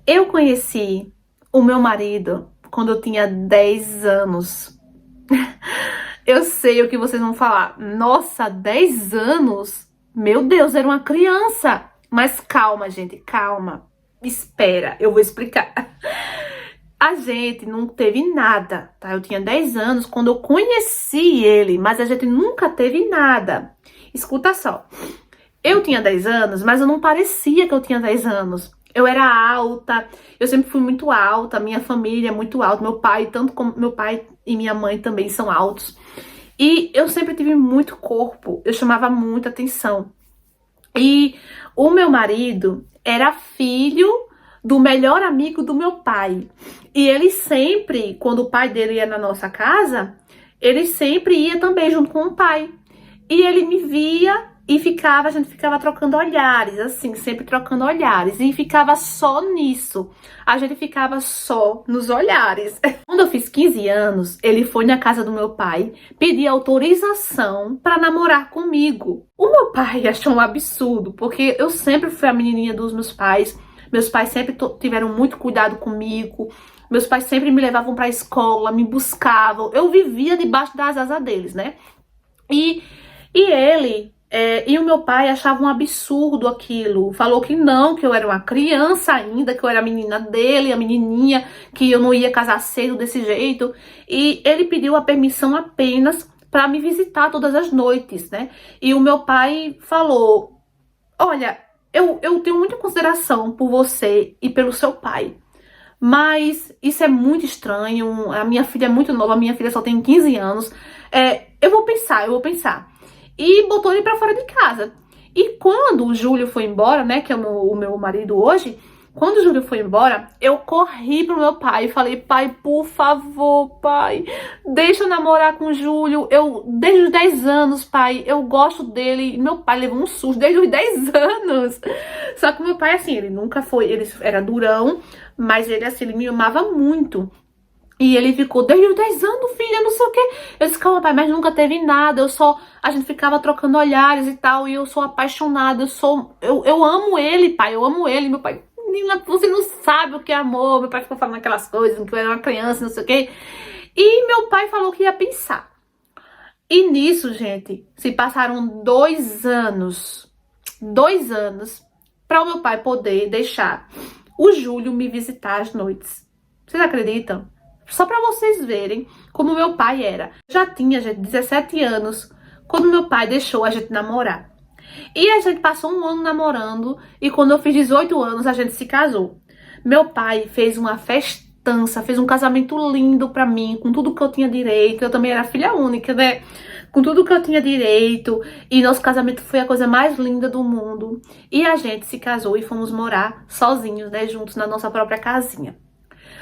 Eu conheci o meu marido quando eu tinha 10 anos. Eu sei o que vocês vão falar. Nossa, 10 anos? Meu Deus, era uma criança. Mas calma, gente, calma. Espera, eu vou explicar. A gente não teve nada, tá? Eu tinha 10 anos quando eu conheci ele, mas a gente nunca teve nada. Escuta só. Eu tinha 10 anos, mas eu não parecia que eu tinha 10 anos. Eu era alta, eu sempre fui muito alta, minha família é muito alta, meu pai, tanto como meu pai e minha mãe também são altos. E eu sempre tive muito corpo, eu chamava muita atenção. E o meu marido era filho do melhor amigo do meu pai. E ele sempre, quando o pai dele ia na nossa casa, ele sempre ia também junto com o pai. E ele me via e a gente ficava trocando olhares, assim, sempre trocando olhares. E ficava só nisso. A gente ficava só nos olhares. Quando eu fiz 15 anos, ele foi na casa do meu pai pedir autorização para namorar comigo. O meu pai achou um absurdo, porque eu sempre fui a menininha dos meus pais. Meus pais sempre tiveram muito cuidado comigo. Meus pais sempre me levavam para a escola, me buscavam. Eu vivia debaixo das asas deles, né? E ele e o meu pai achavam um absurdo aquilo. Falou que não, que eu era uma criança ainda, que eu era a menina dele, a menininha, que eu não ia casar cedo desse jeito. E ele pediu a permissão apenas para me visitar todas as noites, né? E o meu pai falou: olha, eu tenho muita consideração por você e pelo seu pai. Mas isso é muito estranho. A minha filha é muito nova, a minha filha só tem 15 anos. Eu vou pensar. E botou ele pra fora de casa. E quando o Júlio foi embora, né, que é o meu marido hoje, quando o Júlio foi embora, eu corri pro meu pai e falei: pai, por favor, pai, deixa eu namorar com o Júlio. Desde os 10 anos, pai, eu gosto dele. E meu pai levou um susto desde os 10 anos. Só que o meu pai, assim, ele nunca foi, ele era durão, mas ele, assim, ele me amava muito. E ele ficou: desde os 10 anos, filha, não sei o quê. Eu disse: calma, pai, mas nunca teve nada. A gente ficava trocando olhares e tal. E eu sou apaixonada. Eu amo ele, pai. Eu amo ele. Meu pai: menina, você não sabe o que é amor. Meu pai ficou falando aquelas coisas, que eu era uma criança, não sei o quê. E meu pai falou que ia pensar. E nisso, gente, se passaram 2 anos. 2 anos para o meu pai poder deixar o Júlio me visitar às noites. Vocês acreditam? Só para vocês verem como meu pai era. Já tinha, gente, 17 anos quando meu pai deixou a gente namorar. E a gente passou um ano namorando e quando eu fiz 18 anos a gente se casou. Meu pai fez uma festança, fez um casamento lindo pra mim, com tudo que eu tinha direito. Eu também era filha única, né? Com tudo que eu tinha direito. E nosso casamento foi a coisa mais linda do mundo. E a gente se casou e fomos morar sozinhos, né? Juntos na nossa própria casinha.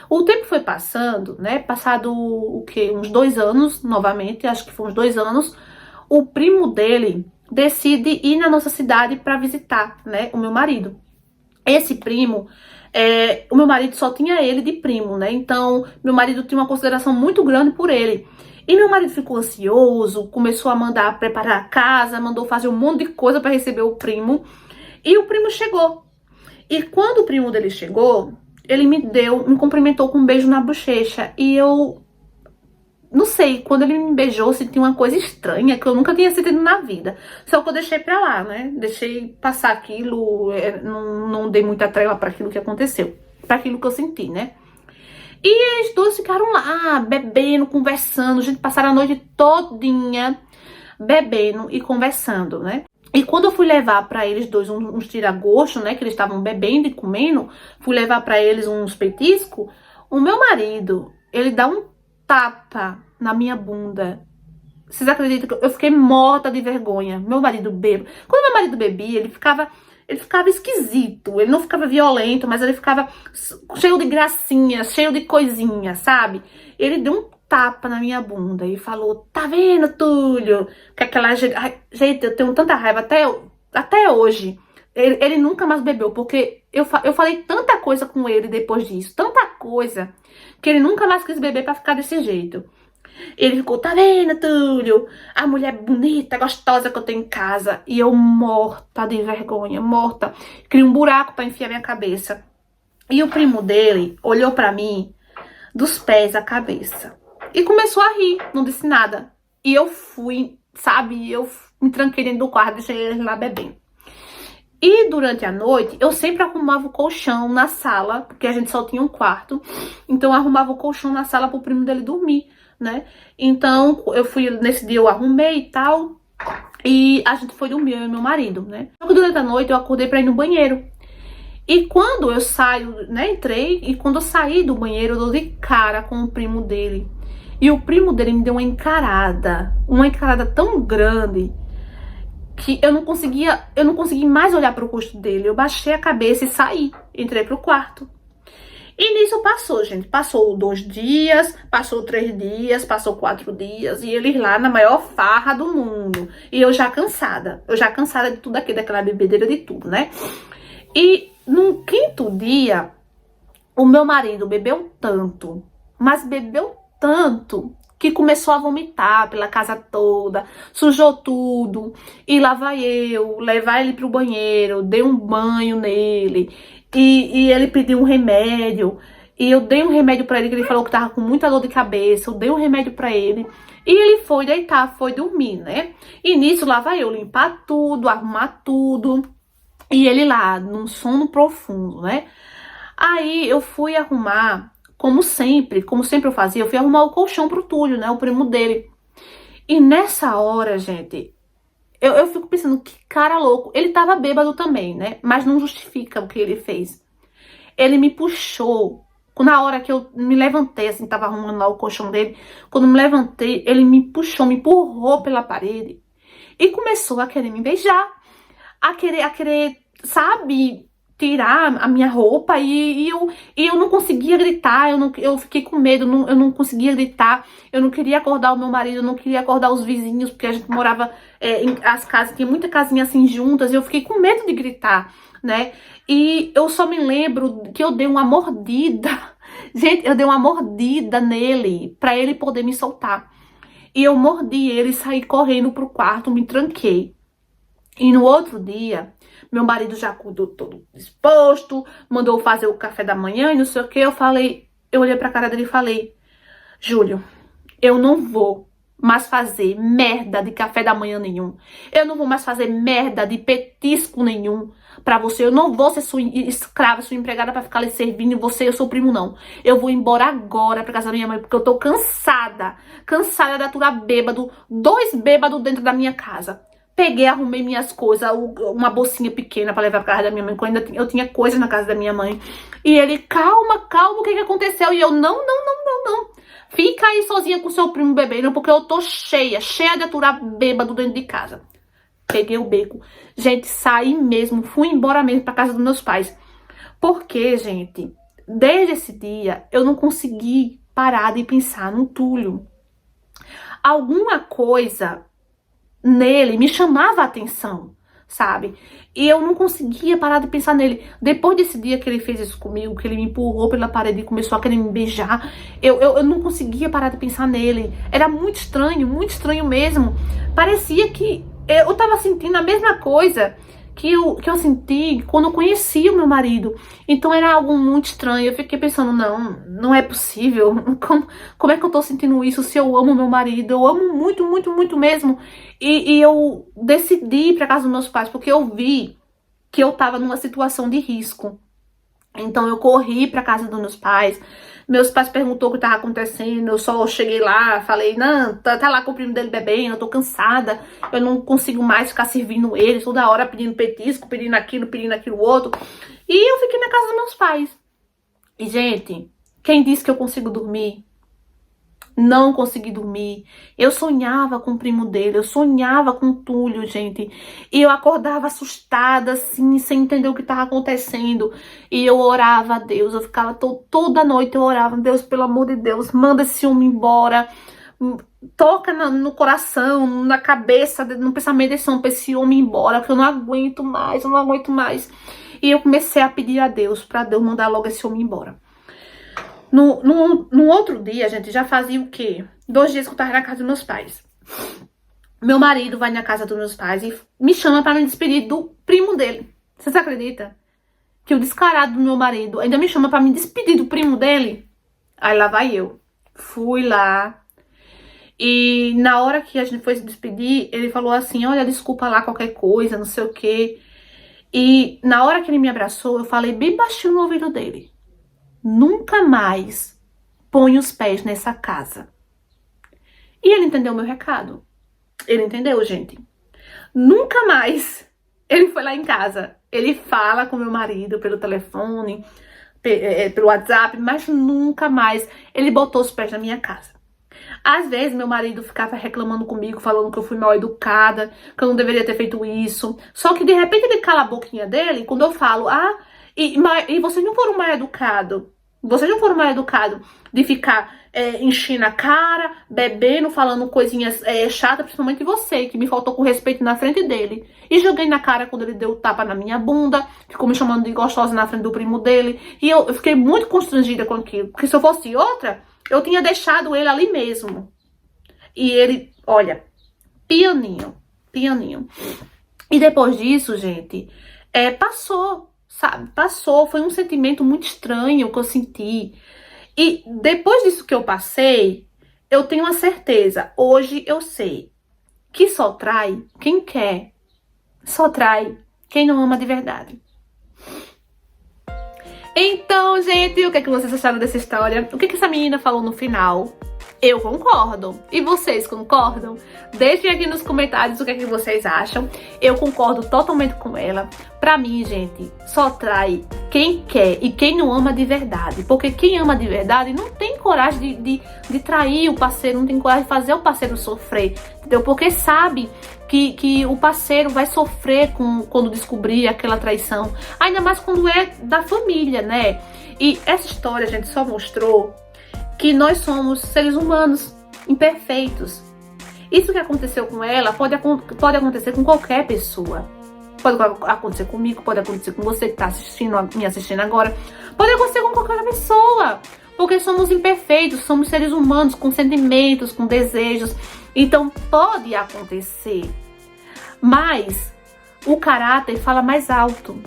O tempo foi passando, né? Passado o quê? Uns 2 anos, novamente, acho que foi uns 2 anos. O primo dele decide ir na nossa cidade para visitar, né? O meu marido. Esse primo, o meu marido só tinha ele de primo, né? Então, meu marido tinha uma consideração muito grande por ele. E meu marido ficou ansioso, começou a mandar preparar a casa, mandou fazer um monte de coisa para receber o primo. E o primo chegou. E quando o primo dele chegou, ele me cumprimentou com um beijo na bochecha. E eu não sei, quando ele me beijou, senti uma coisa estranha que eu nunca tinha sentido na vida. Só que eu deixei pra lá, né? Deixei passar aquilo, não dei muita trela para aquilo que aconteceu, para aquilo que eu senti, né? E eles dois ficaram lá, bebendo, conversando. A gente passaram a noite todinha bebendo e conversando, né? E quando eu fui levar pra eles dois uns tira-gosto, né, que eles estavam bebendo e comendo, fui levar pra eles uns petiscos, o meu marido, ele dá um tapa na minha bunda. Vocês acreditam que eu fiquei morta de vergonha? Meu marido bebe. Quando meu marido bebia, ele ficava esquisito. Ele não ficava violento, mas ele ficava cheio de gracinha, cheio de coisinha, sabe? Ele deu um tapa na minha bunda e falou: tá vendo, Túlio? Que aquela gente, eu tenho tanta raiva até hoje. Ele nunca mais bebeu, porque eu falei tanta coisa com ele depois disso, tanta coisa, que ele nunca mais quis beber pra ficar desse jeito. Ele ficou: tá vendo, Túlio? A mulher bonita, gostosa que eu tenho em casa. E eu morta de vergonha, morta. Queria um buraco pra enfiar minha cabeça. E o primo dele olhou pra mim dos pés à cabeça e começou a rir, não disse nada. E eu fui, sabe, eu me tranquei dentro do quarto, deixei ele lá bebendo. E durante a noite, eu sempre arrumava o colchão na sala, porque a gente só tinha um quarto. Então, eu arrumava o colchão na sala pro primo dele dormir, né? Então, nesse dia eu arrumei e tal. E a gente foi dormir, eu e meu marido, né? Durante a noite, eu acordei pra ir no banheiro. E quando eu saio, né, entrei, e quando eu saí do banheiro, eu dou de cara com o primo dele. E o primo dele me deu uma encarada tão grande, que eu não consegui mais olhar pro rosto dele. Eu baixei a cabeça e saí, entrei pro quarto. E nisso passou, gente. Passou 2 dias, passou 3 dias, passou 4 dias. E eles lá na maior farra do mundo. E eu já cansada. De tudo aquilo, daquela bebedeira de tudo, né? E no 5º dia, o meu marido bebeu tanto, mas bebeu tanto, que começou a vomitar pela casa toda, sujou tudo. E lá vai eu levar ele pro banheiro, dei um banho nele. E ele pediu um remédio. E eu dei um remédio pra ele, que ele falou que tava com muita dor de cabeça. Eu dei um remédio pra ele. E ele foi deitar, foi dormir, né? E nisso lá vai eu limpar tudo, arrumar tudo. E ele lá, num sono profundo, né? Aí eu fui arrumar, como sempre eu fazia, eu fui arrumar o colchão pro Túlio, né? O primo dele. E nessa hora, gente, eu fico pensando, que cara louco. Ele tava bêbado também, né? Mas não justifica o que ele fez. Ele me puxou. Na hora que eu me levantei, assim, tava arrumando lá o colchão dele. Quando eu me levantei, ele me puxou, me empurrou pela parede. E começou a querer me beijar. A querer, sabe, tirar a minha roupa. E eu não conseguia gritar. Eu fiquei com medo, eu não conseguia gritar. Eu não queria acordar o meu marido, eu não queria acordar os vizinhos, porque a gente morava as casas, tinha muita casinha assim juntas. E eu fiquei com medo de gritar, né? E eu só me lembro que eu dei uma mordida. Gente, eu dei uma mordida nele pra ele poder me soltar. E eu mordi ele, saí correndo pro quarto, me tranquei. E no outro dia, meu marido já acordou todo disposto, mandou fazer o café da manhã e não sei o que. Eu olhei pra cara dele e falei: Júlio, eu não vou mais fazer merda de café da manhã nenhum. Eu não vou mais fazer merda de petisco nenhum pra você. Eu não vou ser sua escrava, sua empregada pra ficar lhe servindo e você, eu sou primo, não. Eu vou embora agora pra casa da minha mãe, porque eu tô cansada. Cansada de aturar bêbado, 2 bêbados dentro da minha casa. Peguei, arrumei minhas coisas, uma bolsinha pequena pra levar pra casa da minha mãe, quando eu tinha coisas na casa da minha mãe. E ele: calma, calma, o que aconteceu? E eu: não. Fica aí sozinha com seu primo bebendo, porque eu tô cheia de aturar bêbado dentro de casa. Peguei o beco. Gente, saí mesmo, fui embora mesmo pra casa dos meus pais. Porque, gente, desde esse dia, eu não consegui parar de pensar no Túlio. Alguma coisa nele me chamava a atenção, sabe? E eu não conseguia parar de pensar nele. Depois desse dia que ele fez isso comigo, que ele me empurrou pela parede e começou a querer me beijar, eu não conseguia parar de pensar nele. Era muito estranho mesmo. Parecia que eu tava sentindo a mesma coisa que eu senti quando eu conheci o meu marido. Então era algo muito estranho. Eu fiquei pensando: não é possível. Como é que eu tô sentindo isso se eu amo meu marido? Eu amo muito mesmo. E eu decidi ir pra casa dos meus pais, porque eu vi que eu tava numa situação de risco. Então eu corri pra casa dos meus pais. Meus pais perguntou o que tava acontecendo. Eu só cheguei lá, falei: não, tá lá com o primo dele bebendo, eu tô cansada. Eu não consigo mais ficar servindo eles toda hora, pedindo petisco, pedindo aquilo outro. E eu fiquei na casa dos meus pais. E, gente, quem disse que eu consigo dormir? Não consegui dormir. Eu sonhava com o primo dele, eu sonhava com o Túlio, gente. E eu acordava assustada, assim, sem entender o que estava acontecendo. E eu orava a Deus, eu ficava toda noite, eu orava: Deus, pelo amor de Deus, manda esse homem embora. Toca no coração, na cabeça, no pensamento desse homem, pra esse homem embora, porque eu não aguento mais, eu não aguento mais. E eu comecei a pedir a Deus, pra Deus mandar logo esse homem embora. No outro dia, a gente já fazia o quê? 2 dias que eu tava na casa dos meus pais. Meu marido vai na casa dos meus pais e me chama pra me despedir do primo dele. Vocês acreditam? que o descarado do meu marido ainda me chama pra me despedir do primo dele. Aí lá vai eu. Fui lá. E na hora que a gente foi se despedir, ele falou assim, olha, desculpa lá qualquer coisa, não sei o quê. E na hora que ele me abraçou, eu falei bem baixinho no ouvido dele. Nunca mais põe os pés nessa casa. E ele entendeu o meu recado. Ele entendeu, gente. Nunca mais ele foi lá em casa. Ele fala com meu marido pelo telefone, pelo WhatsApp, mas nunca mais ele botou os pés na minha casa. Às vezes meu marido ficava reclamando comigo, falando que eu fui mal educada, que eu não deveria ter feito isso. Só que de repente ele cala a boquinha dele quando eu falo, e vocês não foram mal educados. Vocês não foram mal educados de ficar enchendo a cara, bebendo, falando coisinhas chatas, principalmente você, que me faltou com respeito na frente dele. E joguei na cara quando ele deu o tapa na minha bunda, ficou me chamando de gostosa na frente do primo dele. E eu fiquei muito constrangida com aquilo, porque se eu fosse outra, eu tinha deixado ele ali mesmo. E ele, olha, pianinho, pianinho. E depois disso, gente, passou, sabe? Passou, foi um sentimento muito estranho que eu senti. E depois disso que eu passei, eu tenho uma certeza, hoje eu sei, que só trai quem quer, só trai quem não ama de verdade. Então, gente, o que é que vocês acharam dessa história? O que essa menina falou no final? Eu concordo. E vocês concordam? Deixem aqui nos comentários o que é que vocês acham. Eu concordo totalmente com ela. Pra mim, gente, só trai quem quer e quem não ama de verdade. Porque quem ama de verdade não tem coragem de trair o parceiro, não tem coragem de fazer o parceiro sofrer, entendeu? Porque sabe que o parceiro vai sofrer quando descobrir aquela traição. Ainda mais quando é da família, né? E essa história, gente, só mostrou que nós somos seres humanos imperfeitos. Isso que aconteceu com ela pode acontecer com qualquer pessoa. Pode acontecer comigo, pode acontecer com você que está me assistindo agora. Pode acontecer com qualquer pessoa. Porque somos imperfeitos, somos seres humanos com sentimentos, com desejos. Então pode acontecer. Mas o caráter fala mais alto.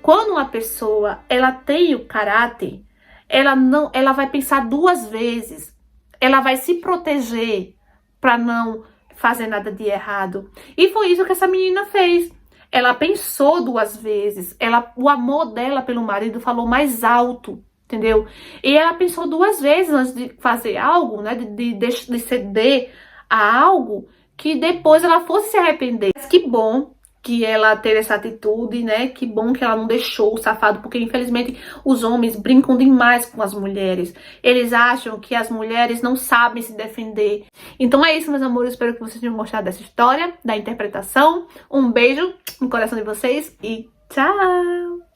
Quando uma pessoa ela tem o caráter, ela vai pensar duas vezes. Ela vai se proteger para não fazer nada de errado. E foi isso que essa menina fez. Ela pensou duas vezes. O amor dela pelo marido falou mais alto, entendeu? E ela pensou duas vezes antes de fazer algo, né? De ceder a algo que depois ela fosse se arrepender. Mas que bom que ela teve essa atitude, né? Que bom que ela não deixou o safado, porque infelizmente os homens brincam demais com as mulheres. Eles acham que as mulheres não sabem se defender. Então é isso, meus amores. Espero que vocês tenham gostado dessa história, da interpretação. Um beijo no coração de vocês e tchau!